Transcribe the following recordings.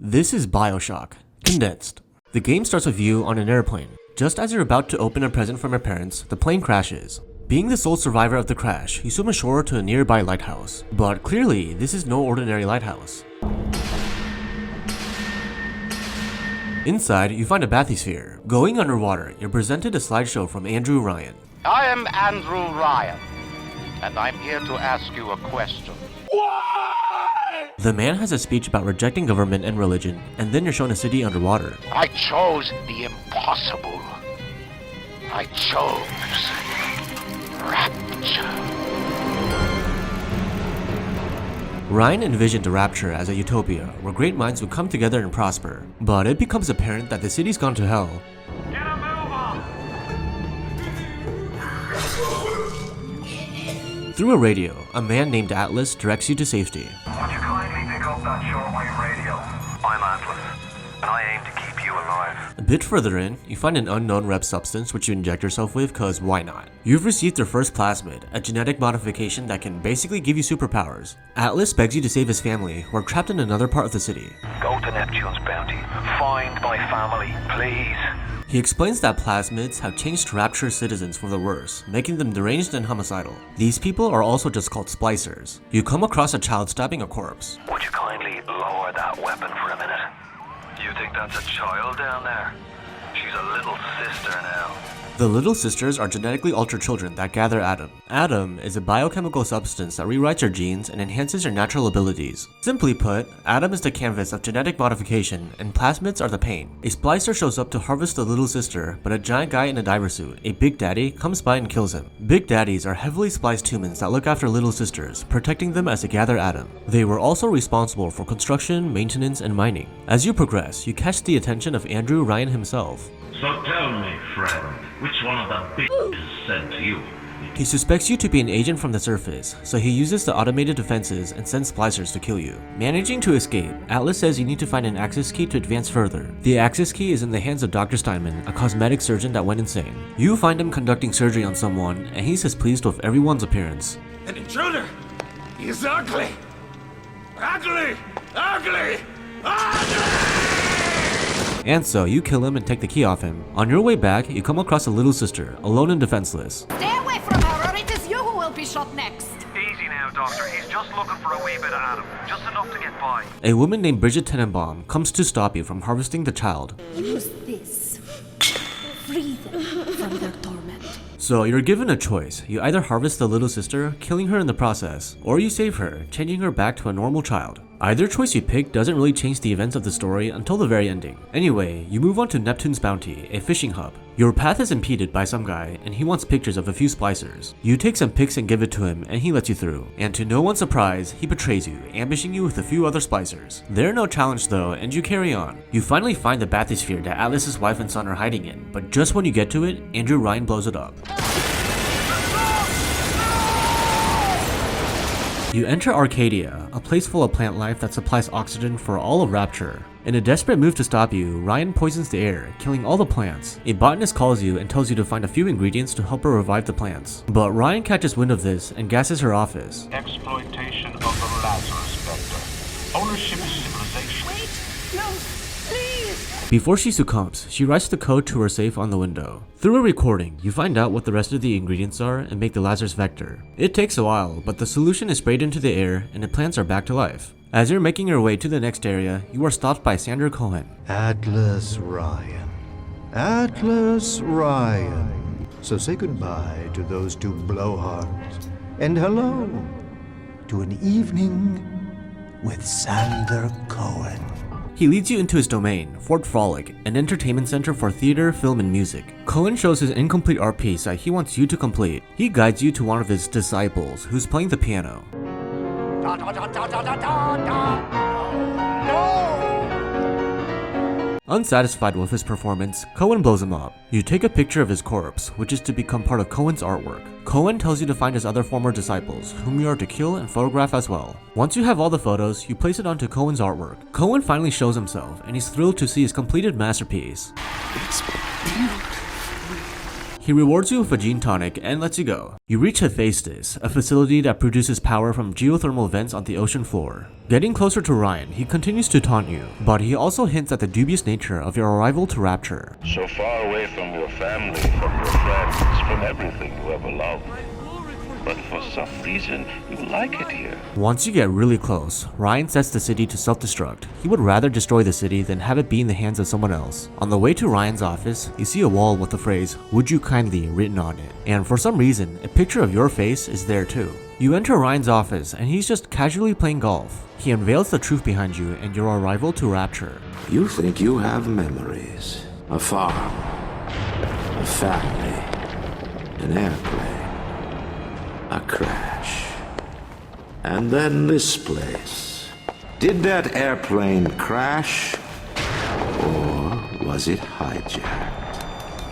This is Bioshock, Condensed. The game starts with you on an airplane. Just as you're about to open a present from your parents, the plane crashes. Being the sole survivor of the crash, you swim ashore to a nearby lighthouse. But clearly, this is no ordinary lighthouse. Inside, you find a bathysphere. Going underwater, you're presented a slideshow from Andrew Ryan. I am Andrew Ryan, and I'm here to ask you a question. The man has a speech about rejecting government and religion, and then you're shown a city underwater. I chose the impossible. I chose Rapture. Ryan envisioned a Rapture as a utopia where great minds would come together and prosper, but it becomes apparent that the city's gone to hell. Get a move on! Through a radio, a man named Atlas directs you to safety. Would you kindly pick up that shortwave radio? I'm Atlas, and I aim to keep you alive. A bit further in, you find an unknown rep substance which you inject yourself with cause why not? You've received your first plasmid, a genetic modification that can basically give you superpowers. Atlas begs you to save his family, who are trapped in another part of the city. Go to Neptune's bounty. Find my family, please. He explains that plasmids have changed Rapture's citizens for the worse, making them deranged and homicidal. These people are also just called splicers. You come across a child stabbing a corpse. Would you kindly lower that weapon for a minute? You think that's a child down there? She's a little sister now. The Little Sisters are genetically altered children that gather Adam. Adam is a biochemical substance that rewrites your genes and enhances your natural abilities. Simply put, Adam is the canvas of genetic modification, and plasmids are the paint. A splicer shows up to harvest the Little Sister, but a giant guy in a diver suit, a Big Daddy, comes by and kills him. Big Daddies are heavily spliced humans that look after Little Sisters, protecting them as they gather Adam. They were also responsible for construction, maintenance, and mining. As you progress, you catch the attention of Andrew Ryan himself. So tell me, friend, which one of the bitches sent you? He suspects you to be an agent from the surface, so he uses the automated defenses and sends splicers to kill you. Managing to escape, Atlas says you need to find an access key to advance further. The access key is in the hands of Dr. Steinman, a cosmetic surgeon that went insane. You find him conducting surgery on someone, and he's displeased with everyone's appearance. An intruder! He's ugly! Ugly! Ugly! Ugly! And so, you kill him and take the key off him. On your way back, you come across a Little Sister, alone and defenseless. Stay away from her or it is you who will be shot next. Easy now, Doctor. He's just looking for a wee bit of Adam. Just enough to get by. A woman named Bridget Tenenbaum comes to stop you from harvesting the child. Use this. Free them from their torment. So you're given a choice. You either harvest the Little Sister, killing her in the process, or you save her, changing her back to a normal child. Either choice you pick doesn't really change the events of the story until the very ending. Anyway, you move on to Neptune's Bounty, a fishing hub. Your path is impeded by some guy, and he wants pictures of a few splicers. You take some pics and give it to him, and he lets you through. And to no one's surprise, he betrays you, ambushing you with a few other splicers. They're no challenge though, and you carry on. You finally find the bathysphere that Atlas's wife and son are hiding in, but just when you get to it, Andrew Ryan blows it up. You enter Arcadia, a place full of plant life that supplies oxygen for all of Rapture. In a desperate move to stop you, Ryan poisons the air, killing all the plants. A botanist calls you and tells you to find a few ingredients to help her revive the plants. But Ryan catches wind of this and gasses her office. Exploitation of the Lazarus Vector. Ownership of civilization. Wait, no, please. Before she succumbs, she writes the code to her safe on the window. Through a recording, you find out what the rest of the ingredients are and make the Lazarus Vector. It takes a while, but the solution is sprayed into the air and the plants are back to life. As you're making your way to the next area, you are stopped by Sandra Cohen. Atlas Ryan. Atlas Ryan. So say goodbye to those two blowhards. And hello to an evening with Sandra Cohen. He leads you into his domain, Fort Frolic, an entertainment center for theater, film, and music. Cohen shows his incomplete art piece that he wants you to complete. He guides you to one of his disciples, who's playing the piano. Unsatisfied with his performance, Cohen blows him up. You take a picture of his corpse, which is to become part of Cohen's artwork. Cohen tells you to find his other former disciples, whom you are to kill and photograph as well. Once you have all the photos, you place it onto Cohen's artwork. Cohen finally shows himself, and he's thrilled to see his completed masterpiece. It's beautiful. He rewards you with a gene tonic and lets you go. You reach Hephaestus, a facility that produces power from geothermal vents on the ocean floor. Getting closer to Ryan, he continues to taunt you, but he also hints at the dubious nature of your arrival to Rapture. So far away from your family, from your friends, from everything you ever loved. But for some reason, you like it here. Once you get really close, Ryan sets the city to self-destruct. He would rather destroy the city than have it be in the hands of someone else. On the way to Ryan's office, you see a wall with the phrase, "Would you kindly" written on it. And for some reason, a picture of your face is there too. You enter Ryan's office and he's just casually playing golf. He unveils the truth behind you and your arrival to Rapture. You think you have memories. A farm, a family, an airplane, a crash, and then this place. Did that airplane crash, or was it hijacked,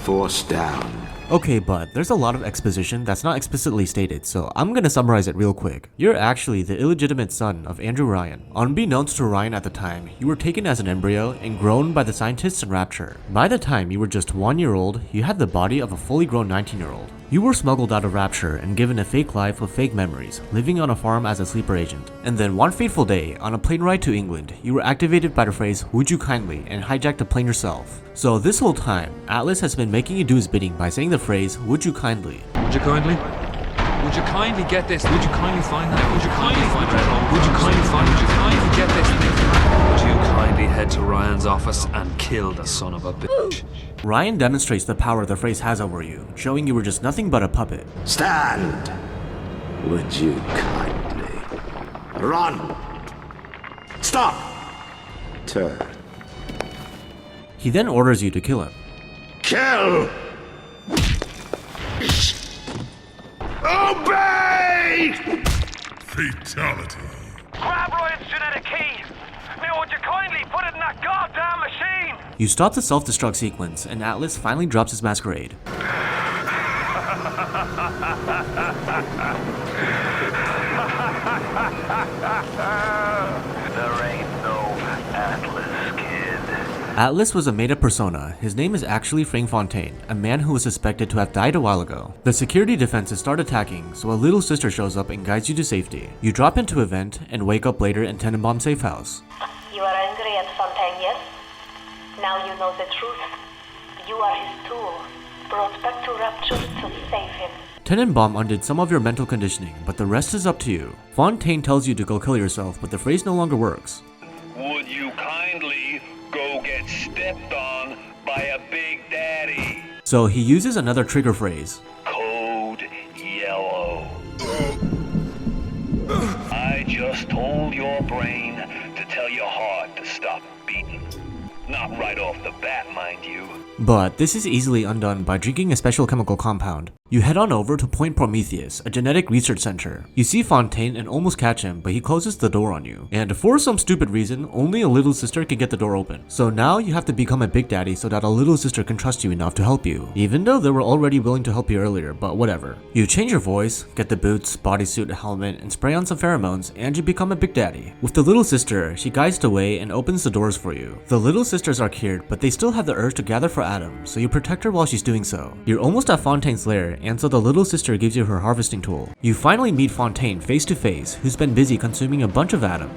forced down? Okay, but there's a lot of exposition that's not explicitly stated, so I'm gonna summarize it real quick. You're actually the illegitimate son of Andrew Ryan. Unbeknownst to Ryan at the time, you were taken as an embryo and grown by the scientists in Rapture. By the time you were just 1 year old, you had the body of a fully grown 19-year-old. You were smuggled out of Rapture and given a fake life with fake memories, living on a farm as a sleeper agent. And then one fateful day, on a plane ride to England, you were activated by the phrase, "Would you kindly," and hijacked the plane yourself. So this whole time, Atlas has been making you do his bidding by saying the phrase, "Would you kindly?" Would you kindly? Would you kindly get this? Would you kindly find that? Would you kindly find it? Would you kindly find it? Would you kindly get this? Would you kindly head to Ryan's office and kill the son of a bitch? Ryan demonstrates the power the phrase has over you, showing you were just nothing but a puppet. Stand! Would you kindly? Run! Stop! Turn. He then orders you to kill him. Kill! Obey! Fatality. Grab Ryan's genetic key! Now would you kindly put it in that goddamn machine? You stop the self-destruct sequence, and Atlas finally drops his masquerade. There ain't no Atlas, kid. Atlas was a made-up persona. His name is actually Fontaine, a man who was suspected to have died a while ago. The security defenses start attacking, so a little sister shows up and guides you to safety. You drop into a vent and wake up later in Tenenbaum's safe house. You are angry at Fontaine, yes? Now you know the truth. You are his tool, brought back to Rapture to save him. Tenenbaum undid some of your mental conditioning, but the rest is up to you. Fontaine tells you to go kill yourself, but the phrase no longer works. Would you kindly go get stepped on by a big daddy? So he uses another trigger phrase. Code yellow. I just told your brain to tell your heart to stop beating. Not right off the bat, mind you. But this is easily undone by drinking a special chemical compound. You head on over to Point Prometheus, a genetic research center. You see Fontaine and almost catch him, but he closes the door on you. And for some stupid reason, only a little sister can get the door open. So now you have to become a big daddy so that a little sister can trust you enough to help you. Even though they were already willing to help you earlier, but whatever. You change your voice, get the boots, bodysuit, helmet, and spray on some pheromones, and you become a big daddy. With the little sister, she guides the way and opens the doors for you. The little sisters are cured, but they still have the urge to gather for Adam, so you protect her while she's doing so. You're almost at Fontaine's lair, and so the little sister gives you her harvesting tool. You finally meet Fontaine face to face, who's been busy consuming a bunch of Adam.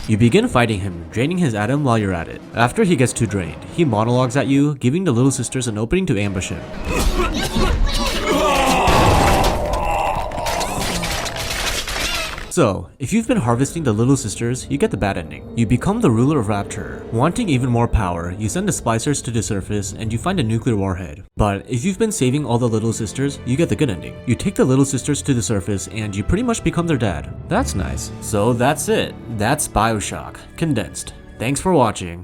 You begin fighting him, draining his Adam while you're at it. After he gets too drained, he monologues at you, giving the little sisters an opening to ambush him. So, if you've been harvesting the little sisters, you get the bad ending. You become the ruler of Rapture. Wanting even more power, you send the splicers to the surface and you find a nuclear warhead. But if you've been saving all the little sisters, you get the good ending. You take the little sisters to the surface and you pretty much become their dad. That's nice. So that's it. That's Bioshock, condensed. Thanks for watching.